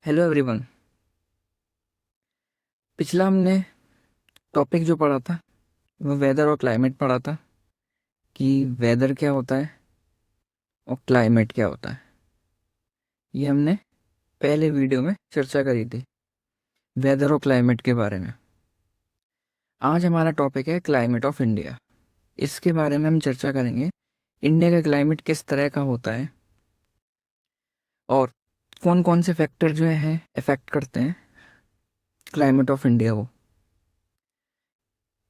Hello everyone. पिछला हमने topic जो पढ़ा था वो वेदर और क्लाइमेट पढ़ा था कि वेदर क्या होता है और क्लाइमेट क्या होता है। ये हमने पहले वीडियो में चर्चा करी थी वेदर और क्लाइमेट के बारे में। आज हमारा टॉपिक है क्लाइमेट ऑफ इंडिया। इसके बारे में हम चर्चा करेंगे इंडिया का क्लाइमेट किस तरह का होता है और कौन कौन से फैक्टर जो हैं इफेक्ट करते हैं क्लाइमेट ऑफ इंडिया को।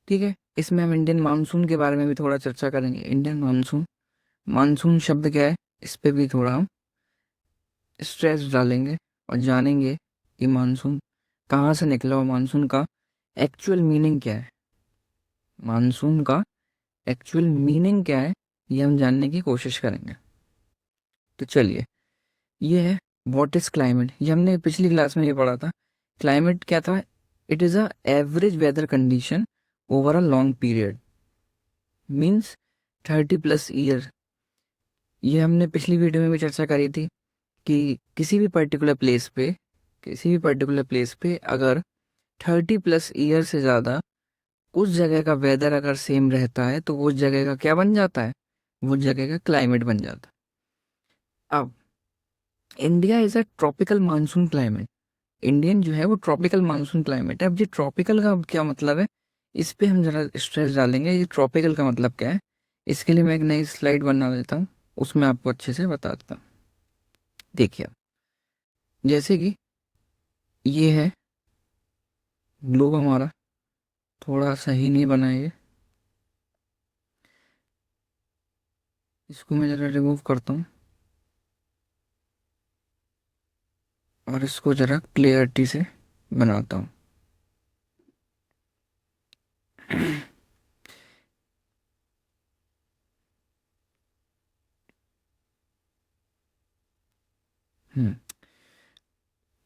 ठीक है, इसमें हम इंडियन मानसून के बारे में भी थोड़ा चर्चा करेंगे। इंडियन मानसून, मानसून शब्द क्या है, इस पे भी थोड़ा हम स्ट्रेस डालेंगे और जानेंगे कि मानसून कहाँ से निकला और मानसून का एक्चुअल मीनिंग क्या है। मानसून का एक्चुअल मीनिंग क्या है ये हम जानने की कोशिश करेंगे। तो चलिए, ये है व्हाट इज क्लाइमेट। ये हमने पिछली क्लास में ये पढ़ा था। क्लाइमेट क्या था? It is a average weather condition over a long period, means 30+ year. ये हमने पिछली वीडियो में भी चर्चा करी थी कि किसी भी पर्टिकुलर प्लेस पे अगर 30+ ईयर से ज़्यादा उस जगह का वेदर अगर सेम रहता है तो उस जगह का क्या बन जाता है? वो जगह का क्लाइमेट बन जाता है। अब India is a tropical monsoon climate. Indian जो है वो ट्रॉपिकल मानसून क्लाइमेट है। अब ये ट्रॉपिकल का क्या मतलब है, इस पे हम ज़रा स्ट्रेस डालेंगे। ये ट्रॉपिकल का मतलब क्या है, इसके लिए मैं एक नई स्लाइड बना लेता हूँ, उसमें आपको अच्छे से बताता हूँ। देखिए, जैसे कि ये है ग्लोब हमारा, थोड़ा सही नहीं बना है ये, इसको मैं ज़रा रिमूव करता हूँ और इसको ज़रा क्लियरिटी से बनाता हूँ। हम्म,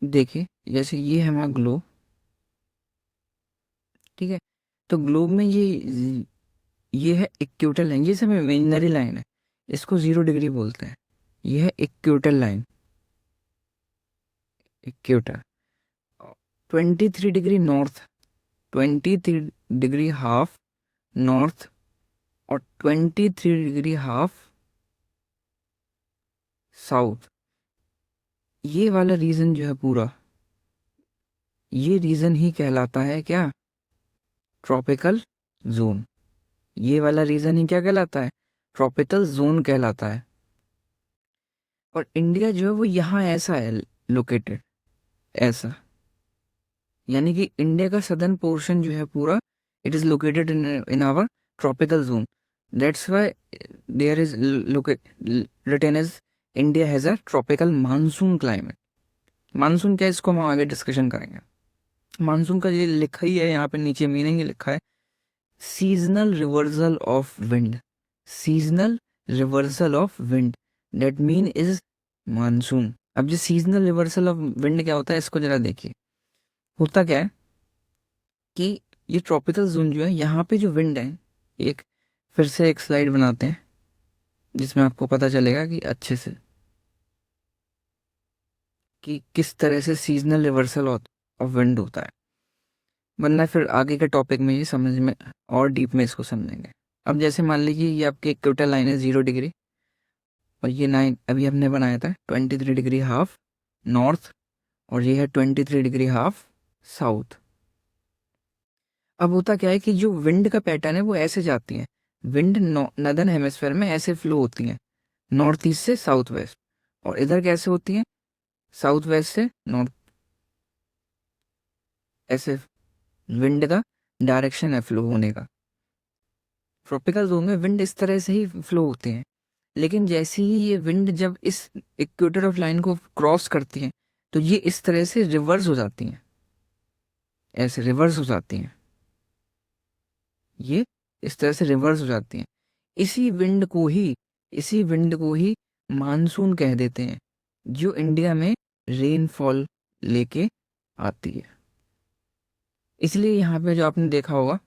देखिए, जैसे ये है हमारा ग्लोब। ठीक है, तो ग्लोब में ये है इक्वेटर लाइन, ये सब इमेजिनरी लाइन है, इसको 0 डिग्री बोलते हैं। ये है equator line, equator. 23 degree north, 23 degree half north और 23 डिग्री हाफ साउथ। ये वाला रीजन जो है पूरा, ये रीजन ही कहलाता है क्या? Tropical zone. ये वाला रीजन ही क्या कहलाता है? ट्रॉपिकल जोन कहलाता है। और इंडिया जो है वो यहाँ ऐसा है लोकेटेड, ऐसा, यानी कि इंडिया का सदर्न पोर्शन जो है पूरा, it is located in our tropical zone. That's why there is written as India has a tropical monsoon climate. Monsoon क्या है, इसको हम आगे डिस्कशन करेंगे। मानसून का ये लिखा ही है यहाँ पे, नीचे मीनिंग ही लिखा है, seasonal reversal of wind. Seasonal reversal of wind, that mean is monsoon. अब ये सीजनल रिवर्सल ऑफ विंड क्या होता है, इसको जरा देखिए। होता क्या है कि ये ट्रॉपिकल जोन जो है, यहाँ पे जो विंड है, एक फिर से एक स्लाइड बनाते हैं जिसमें आपको पता चलेगा कि अच्छे से कि किस तरह से सीजनल रिवर्सल ऑफ विंड होता है, वरना फिर आगे के टॉपिक में ये समझ में और डीप में इसको समझेंगे। अब जैसे मान लीजिए ये आपकी इक्वेटर लाइन है 0 डिग्री, और ये लाइन अभी हमने बनाया था 23 डिग्री हाफ नॉर्थ, और ये है 23 डिग्री हाफ साउथ। अब होता क्या है कि जो विंड का पैटर्न है वो ऐसे जाती है, विंड नदर्न हेमिस्फेयर में ऐसे फ्लो होती है, नॉर्थ ईस्ट से साउथ वेस्ट, और इधर कैसे होती है, साउथ वेस्ट से नॉर्थ। ऐसे विंड का डायरेक्शन है फ्लो होने का। ट्रॉपिकल जोन में विंड इस तरह से ही फ्लो होते हैं, लेकिन जैसे ही ये विंड जब इस इक्वेटर ऑफ लाइन को क्रॉस करती है तो ये इस तरह से रिवर्स हो जाती हैं, ऐसे रिवर्स हो जाती हैं, ये इस तरह से रिवर्स हो जाती हैं। इसी विंड को ही इसी विंड को ही मानसून कह देते हैं, जो इंडिया में रेनफॉल लेके आती है। इसलिए यहाँ पे जो आपने देखा होगा,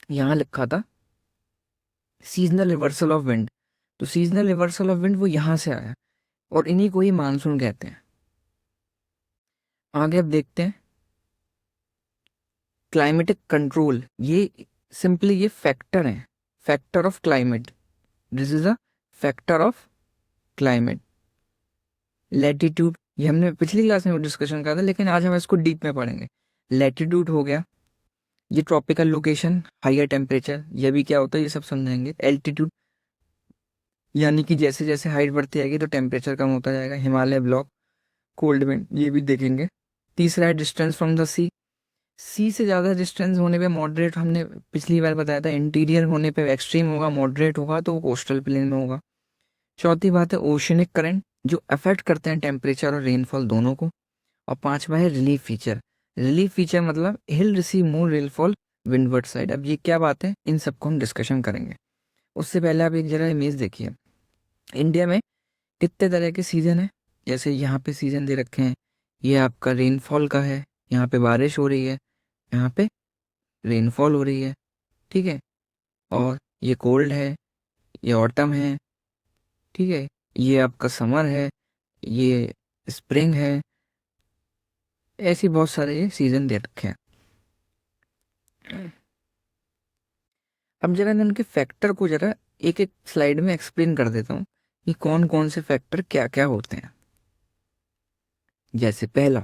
यहाँ लिखा था सीजनल रिवर्सल ऑफ विंड। तो सीजनल रिवर्सल ऑफ विंड वो यहाँ से आया, और इन्हीं को ही मानसून कहते हैं। आगे अब देखते हैं क्लाइमेटिक कंट्रोल। ये सिंपली ये फैक्टर है, factor of climate. This is a factor of climate. Latitude, ये हमने पिछली क्लास में डिस्कशन करा था, लेकिन आज हम इसको डीप में पढ़ेंगे। लैटिट्यूड हो गया, ये ट्रॉपिकल लोकेशन, हाइयर टेम्परेचर, ये भी क्या होता है ये सब समझेंगे। एल्टीट्यूड यानी कि जैसे जैसे हाइट बढ़ती जाएगी तो टेम्परेचर कम होता जाएगा। हिमालय ब्लॉक, कोल्ड विंड, ये भी देखेंगे। तीसरा है डिस्टेंस फ्रॉम द सी। सी से ज़्यादा डिस्टेंस होने पे मॉडरेट, हमने पिछली बार बताया था। इंटीरियर होने पे एक्सट्रीम होगा, मॉडरेट होगा तो वो कोस्टल प्लेन में होगा। चौथी बात है ओशनिक करंट, जो अफेक्ट करते हैं टेम्परेचर और रेनफॉल दोनों को। और पांचवा है रिलीफ फीचर। रिलीफ फीचर मतलब hill receive more rainfall windward side. अब ये क्या बात है, इन सबको हम डिस्कशन करेंगे। उससे पहले आप एक जरा इमेज देखिए। इंडिया में कितने तरह के सीजन है, जैसे यहाँ पे सीजन दे रखे हैं। ये आपका रेनफॉल का है, यहाँ पे बारिश हो रही है, यहाँ पे रेनफॉल हो रही है, ठीक है। और ये कोल्ड है, ये ऑटम है, ठीक है। ये आपका समर है, ये स्प्रिंग है। ऐसी बहुत सारे ये सीजन दे रखे हैं। अब जरा मैं उनके फैक्टर को जरा एक एक स्लाइड में एक्सप्लेन कर देता हूँ कि कौन कौन से फैक्टर क्या क्या होते हैं। जैसे पहला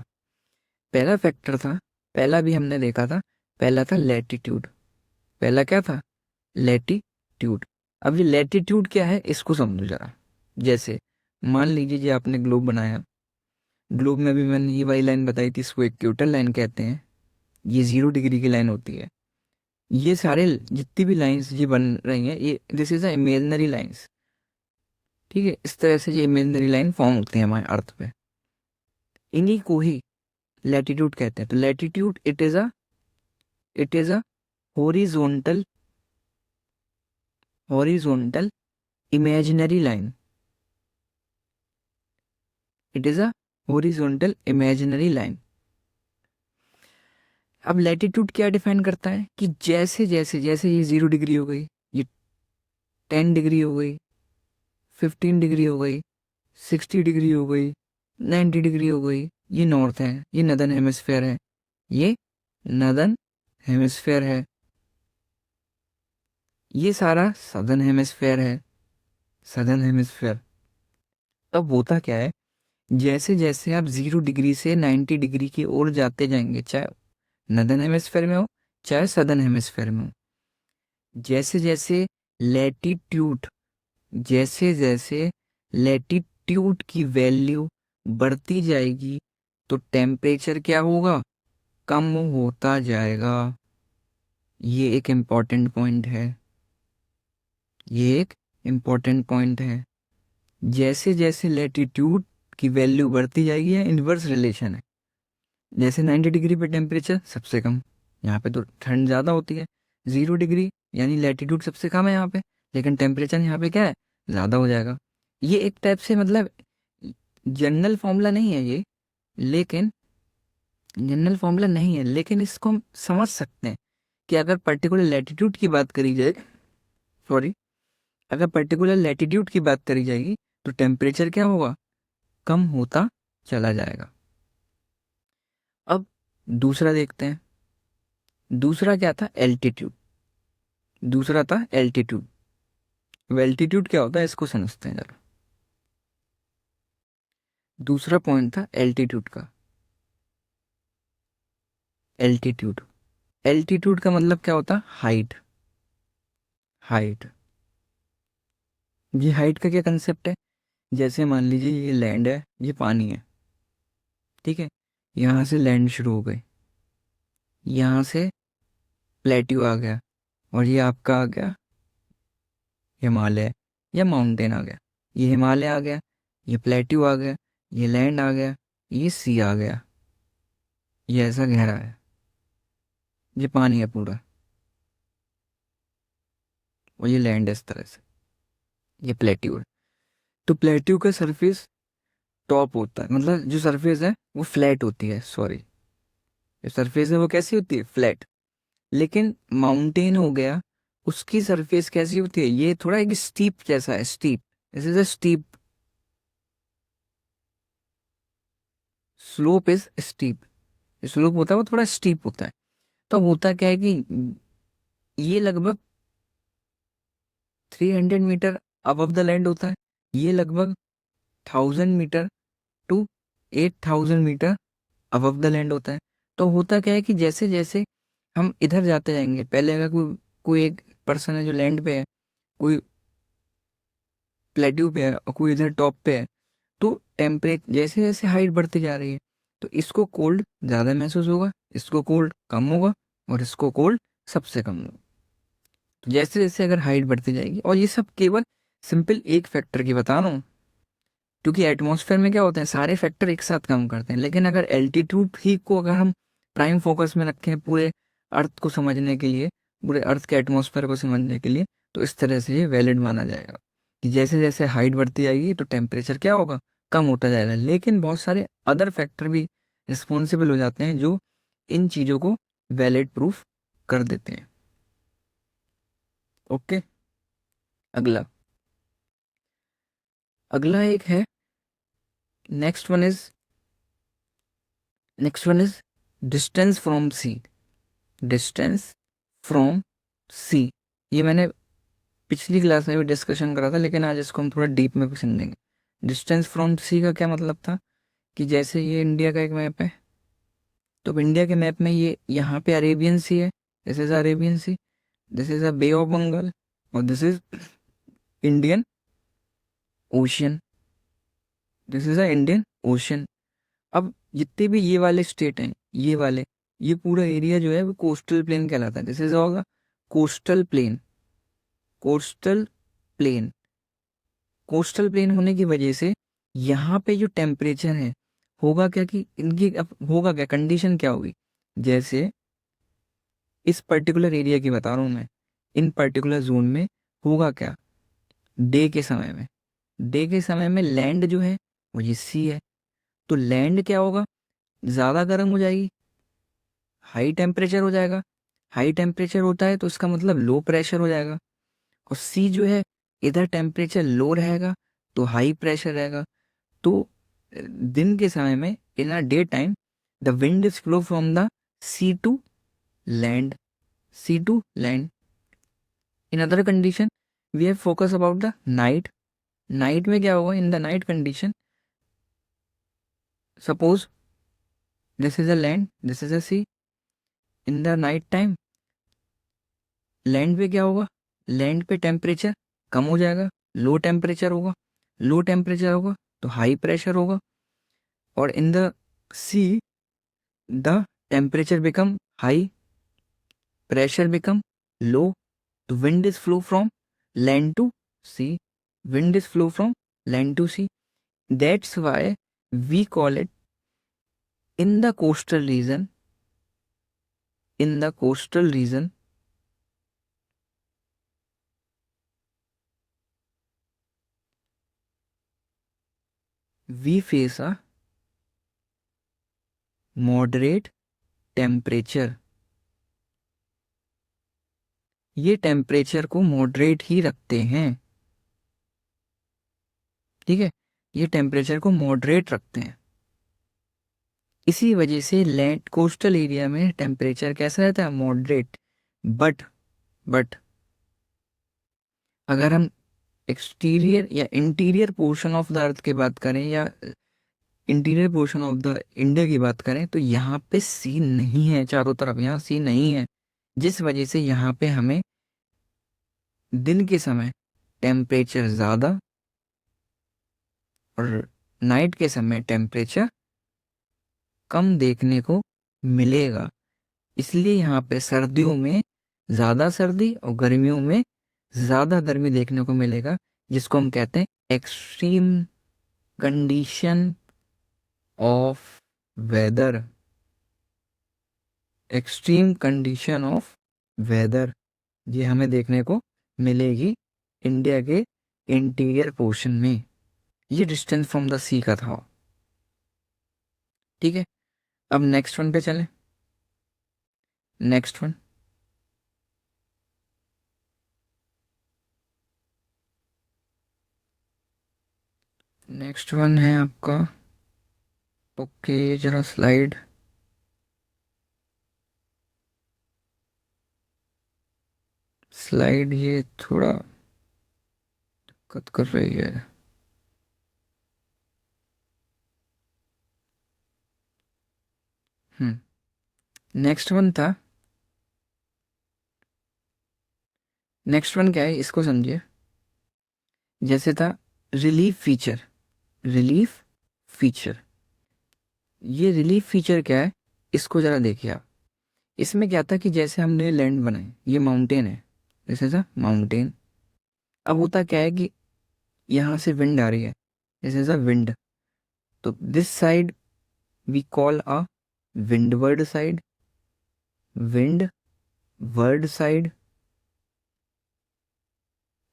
पहला फैक्टर था, पहला भी हमने देखा था, पहला था लैटिट्यूड। पहला क्या था, लैटिट्यूड। अब ये लैटिट्यूड क्या है इसको समझो जरा। जैसे मान लीजिए जी आपने ग्लोब बनाया, ग्लोब में भी मैंने ये वाली लाइन बताई थी, इसको इक्वेटर लाइन कहते हैं। ये 0 डिग्री की लाइन होती है। ये सारे जितनी भी लाइंस ये बन रही हैं, ये this is a imaginary lines, ठीक है। इस तरह से ये इमेजिनरी लाइन फॉर्म होती है हमारे अर्थ पे, इन्हीं को ही लैटिट्यूड कहते हैं। तो latitude it is a horizontal horizontal imaginary line. It is a horizontal imaginary line. अब लैटिट्यूड क्या डिफाइन करता है कि जैसे जैसे जैसे ये 0 डिग्री हो गई, ये 10 डिग्री हो गई, 15 डिग्री हो गई, 60 डिग्री हो गई, 90 डिग्री हो गई, ये नॉर्थ है, ये नदर्न हेमिस्फेयर है, ये नदर्न हेमिस्फेयर है, ये सारा सदर्न हेमिस्फेयर है, सदर्न हेमिस्फेयर। अब होता क्या है, जैसे जैसे आप 0 डिग्री से 90 डिग्री की ओर जाते जाएंगे, चाहे नदर्न हेमिस्फेयर में हो चाहे सदर्न हेमिस्फेयर में हो, जैसे जैसे लैटिट्यूड जैसे जैसे लैटिट्यूड की वैल्यू बढ़ती जाएगी तो टेम्परेचर क्या होगा, कम होता जाएगा। ये एक इम्पॉर्टेंट पॉइंट है, ये एक इम्पॉर्टेंट पॉइंट है। जैसे जैसे लैटिट्यूड की वैल्यू बढ़ती जाएगी, या इन्वर्स रिलेशन है। जैसे 90 डिग्री पे टेम्परेचर सबसे कम, यहाँ पे तो ठंड ज़्यादा होती है। 0 डिग्री यानी लैटिट्यूड सबसे कम है यहाँ पे, लेकिन टेम्परेचर यहाँ पे क्या है, ज़्यादा हो जाएगा। ये एक टाइप से मतलब जनरल फॉर्मूला नहीं है ये, लेकिन जनरल फॉर्मूला नहीं है, लेकिन इसको हम समझ सकते हैं कि अगर पर्टिकुलर लैटिट्यूड की बात करी जाए, सॉरी, अगर पर्टिकुलर लैटिट्यूड की बात करी जाएगी तो टेम्परेचर क्या होगा, कम होता चला जाएगा। अब दूसरा देखते हैं, दूसरा क्या था, एल्टीट्यूड। दूसरा था एल्टीट्यूड। एल्टीट्यूड क्या होता है इसको समझते हैं जरा। दूसरा पॉइंट था एल्टीट्यूड का। एल्टीट्यूड, एल्टीट्यूड का मतलब क्या होता है, हाइट। हाइट, ये हाइट का क्या कंसेप्ट है, जैसे मान लीजिए ये लैंड है, ये पानी है, ठीक है। यहाँ से लैंड शुरू हो गई, यहाँ से प्लेट्यू आ गया, और ये आपका आ गया हिमालय या माउंटेन आ गया। ये हिमालय आ गया, ये प्लेट्यू आ गया, ये लैंड आ गया, ये सी आ गया। ये ऐसा गहरा है, ये पानी है पूरा, और ये लैंड है इस तरह से, ये प्लेट्यू है। तो प्लेट्यू का सरफेस टॉप होता है, मतलब जो सरफेस है वो फ्लैट होती है, सॉरी, जो सरफेस है वो कैसी होती है, फ्लैट। लेकिन माउंटेन हो गया, उसकी सरफेस कैसी होती है, ये थोड़ा एक स्टीप जैसा है, steep. This is a steep slope is steep, slope होता है वो थोड़ा स्टीप होता है। तो होता क्या है कि ये लगभग 300 मीटर अबव द लैंड होता है, ये लगभग 1000 metre to 8000 metre above the land होता है। तो होता क्या है कि जैसे जैसे हम इधर जाते जाएंगे, पहले अगर कोई एक पर्सन है जो लैंड पे है, कोई प्लेट्यू पे है और कोई इधर टॉप पे है, तो टेम्परेचर जैसे जैसे हाइट बढ़ती जा रही है तो इसको कोल्ड ज़्यादा महसूस होगा, इसको कोल्ड कम होगा, और इसको कोल्ड सबसे कम होगा। तो जैसे जैसे अगर हाइट बढ़ती जाएगी, और ये सब केवल सिंपल एक फैक्टर की बता रहा हूँ, क्योंकि एटमॉस्फेयर में क्या होते हैं सारे फैक्टर एक साथ काम करते हैं। लेकिन अगर एल्टीट्यूड ही को अगर हम प्राइम फोकस में रखें पूरे अर्थ को समझने के लिए, पूरे अर्थ के एटमॉस्फेयर को समझने के लिए, तो इस तरह से ये वैलिड माना जाएगा कि जैसे जैसे हाइट बढ़ती जाएगी तो टेम्परेचर क्या होगा, कम होता जाएगा। लेकिन बहुत सारे अदर फैक्टर भी रिस्पॉन्सिबल हो जाते हैं जो इन चीज़ों को वैलिड प्रूफ कर देते हैं। ओके, अगला अगला एक है, next one is distance from sea. Distance from sea, ये मैंने पिछली क्लास में भी डिस्कशन करा था, लेकिन आज इसको हम थोड़ा डीप में समझेंगे। डिस्टेंस फ्रॉम सी का क्या मतलब था कि जैसे ये इंडिया का एक मैप है, तो इंडिया के मैप में ये यहाँ पे अरेबियन सी है, this is Arabian sea, this is a Bay of Bengal, और this is Indian ocean, this is a Indian ocean. अब जितने भी ये वाले स्टेट हैं, ये वाले, ये पूरा एरिया जो है वो कोस्टल प्लेन कहलाता है। दिस इज होगा coastal plain, coastal plain. Coastal plain होने की वजह से यहाँ पे जो टेम्परेचर है, होगा क्या कि इनकी अब होगा क्या, कंडीशन क्या होगी, जैसे इस पर्टिकुलर एरिया की बता रहा हूँ मैं, इन पर्टिकुलर जोन में होगा क्या, डे के समय में, डे के समय में लैंड जो है वो ये सी है, तो लैंड क्या होगा, ज़्यादा गर्म हो जाएगी, हाई टेम्परेचर हो जाएगा। हाई टेम्परेचर होता है तो इसका मतलब लो प्रेशर हो जाएगा, और सी जो है इधर टेम्परेचर लो रहेगा तो हाई प्रेशर रहेगा। तो दिन के समय में in a day time the wind is flow from the sea to land, sea to land. In other condition we have focus about the night. Night में क्या होगा, in the night condition, suppose this is a land, this is a sea, in the night time land पे क्या होगा, land पे temperature कम हो जाएगा, low temperature होगा, लो टेम्परेचर होगा तो हाई प्रेशर होगा, और in the see the temperature become high, pressure become low, the wind is flow from land to sea, wind is flow from land to sea. That's why we call it in the coastal region, in the coastal region we face a moderate temperature. ये temperature को moderate ही रखते हैं, ठीक है, ये temperature को moderate रखते हैं। इसी वजह से लैंड कोस्टल एरिया में टेम्परेचर कैसा रहता है, मॉडरेट। बट बट अगर हम एक्सटीरियर या interior portion of the earth की बात करें, या interior portion of the India की बात करें, तो यहाँ पे सी नहीं है, चारों तरफ यहाँ सी नहीं है, जिस वजह से यहाँ पे हमें दिन के समय टेम्परेचर ज़्यादा और नाइट के समय टेम्परेचर कम देखने को मिलेगा। इसलिए यहाँ पे सर्दियों में ज़्यादा सर्दी और गर्मियों में ज़्यादा गर्मी देखने को मिलेगा, जिसको हम कहते हैं extreme condition of weather, extreme condition of weather. ये हमें देखने को मिलेगी इंडिया के इंटीरियर पोर्शन में। ये डिस्टेंस फ्रॉम द सी का था, ठीक है। अब नेक्स्ट वन पे चलें, नेक्स्ट वन, नेक्स्ट वन है आपका ओके, जरा स्लाइड स्लाइड ये थोड़ा दिक्कत कर रही है। नेक्स्ट वन था। नेक्स्ट वन क्या है, इसको समझिए। जैसे था रिलीफ फीचर। रिलीफ फीचर, ये रिलीफ फीचर क्या है, इसको जरा देखिए आप। इसमें क्या था कि जैसे हमने लैंड बनाई, ये माउंटेन है, जैसे था माउंटेन। अब होता क्या है कि यहाँ से विंड आ रही है, जैसे सा विंड। तो this side we call a windward side, windward side,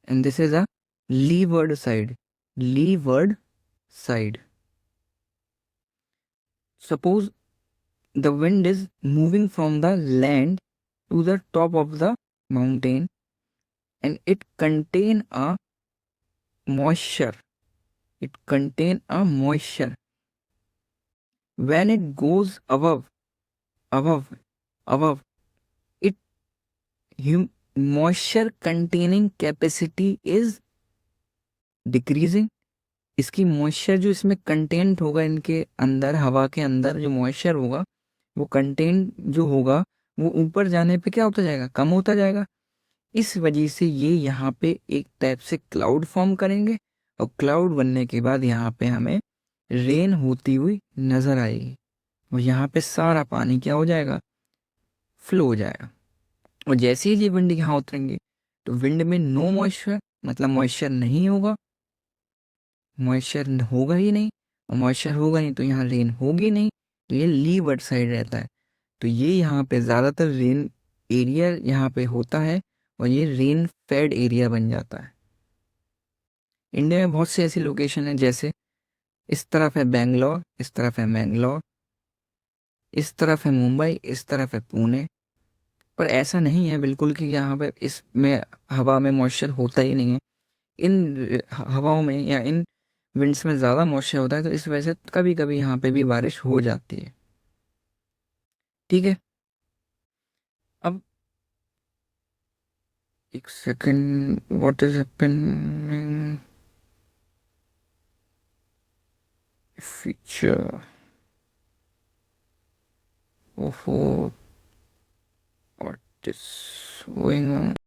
and this is a leeward side, leeward side. Suppose the wind is moving from the land to the top of the mountain and it contain a moisture. It contain a moisture. When it goes above, above, it moisture containing capacity is decreasing. इसकी moisture जो इसमें content होगा, इनके अंदर हवा के अंदर जो मॉइस्चर होगा, वो कंटेंट जो होगा वो ऊपर जाने पे क्या होता जाएगा, कम होता जाएगा। इस वजह से ये यहाँ पे एक टाइप से क्लाउड फॉर्म करेंगे और क्लाउड बनने के बाद यहाँ पे हमें रेन होती हुई नजर आएगी और यहाँ पे सारा पानी क्या हो जाएगा, फ्लो हो जाएगा। और जैसे ही ये विंड यहाँ उतरेंगे तो विंड में नो मॉइस्चर, मतलब मॉइस्चर नहीं होगा, मॉइस्चर होगा ही नहीं, और मॉइस्चर होगा नहीं तो यहाँ रेन होगी नहीं। तो ये लीवर्ड साइड रहता है। तो ये यहाँ पे ज़्यादातर रेन एरिया यहाँ पे होता है और ये रेन फेड एरिया बन जाता है। इंडिया में बहुत सी ऐसी लोकेशन है, जैसे इस तरफ है बेंगलोर, इस तरफ है मैंगलोर, इस तरफ है मुंबई, इस तरफ है पुणे। पर ऐसा नहीं है बिल्कुल कि यहाँ पे इसमें हवा में मॉइस्चर होता ही नहीं है। इन हवाओं में या इन विंड्स में ज़्यादा मॉइस्चर होता है, तो इस वजह से कभी कभी यहाँ पे भी बारिश हो जाती है। ठीक है। अब एक second, what is happening, feature, ओहो, व्हाट इज गोइंग ऑन।